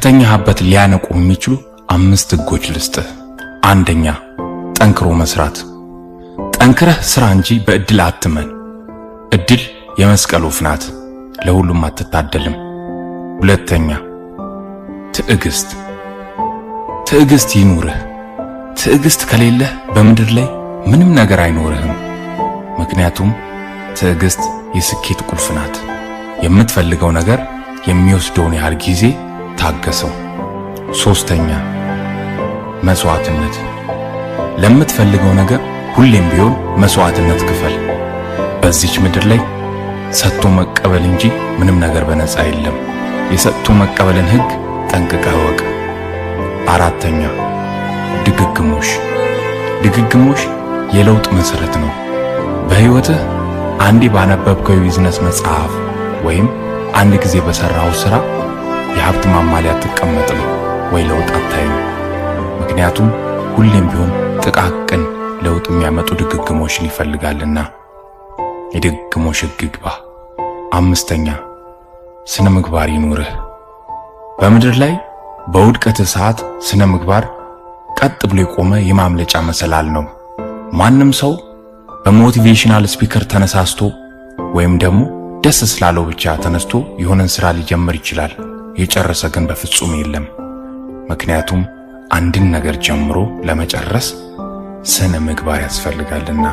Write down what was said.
ከተኛህበት ሊያነቁ የሚችሉ 5 ህጎች ልስጥህ። አንደኛ፣ ጠንክሮ መስራት። ጠንክረህ ስራ እንጂ በእድል አትመን። እድል የመስቀል ወፍ ናት፣ ለሁሉም አትታደልም። ሁለተኛ፣ ትዕግስት። ትዕግስት ይኑርህ። ትዕግስት ከሌለህ በምድር ላይ ምንም ነገር አይኖርህም። ምክንያቱም ትዕግስት የስኬት ቁልፍ ናት። የምትፈልገው ነገር የሚወስደውን ያህል ጊዜ ታገሰው። ሶስተኛ፣ መስዋዕትነት። ለምትፈልገው ነገር ሁሌም ቢሆን መስዋዕትነት ክፈል። በዚች ምድር ላይ ሰጥቶ መቀበል እንጂ ምንም ነገር በነፃ የለም። የሰጥቶ መቀበልን ህግ ጠንቅቀህ እወቅ። አራተኛ፣ ድግግሞሽ። ድግግሞሽ የለውጥ መሰረት ነው። በህይወትህ አንዴ ባነበብከው የቢዝነስ መጽሐፍ ወይም አንድ ጊዜ በሰራው ስራ የሀብት ማማ ላይ አትቀመጥም ወይ ለውጥ አታይም። ምክንያቱም ሁሌም ቢሆን ጥቃቅን ለውጥ የሚያመጡ ድግግሞሽን ይፈልጋልና። የድግግሞሽ ህግ ግባ። አምስተኛ፣ ስነ ምግባር ይኑርህ። በምድር ላይ በውድቀትህ ሰዓት ስነ ምግባር ቀጥ ብሎ የቆመ የማምለጫ መሰላል ነው። ማንም ሰው በሞቲቬሽናል ስፒከር ተነሳስቶ ወይም ደግሞ ደስ ስላለው ብቻ ተነስቶ የሆነን ስራ ሊጀምር ይችላል። የጨረሰ ግን በፍጹም የለም። ምክንያቱም አንድን ነገር ጀምሮ ለመጨረስ ስነ ምግባር ያስፈልጋልና።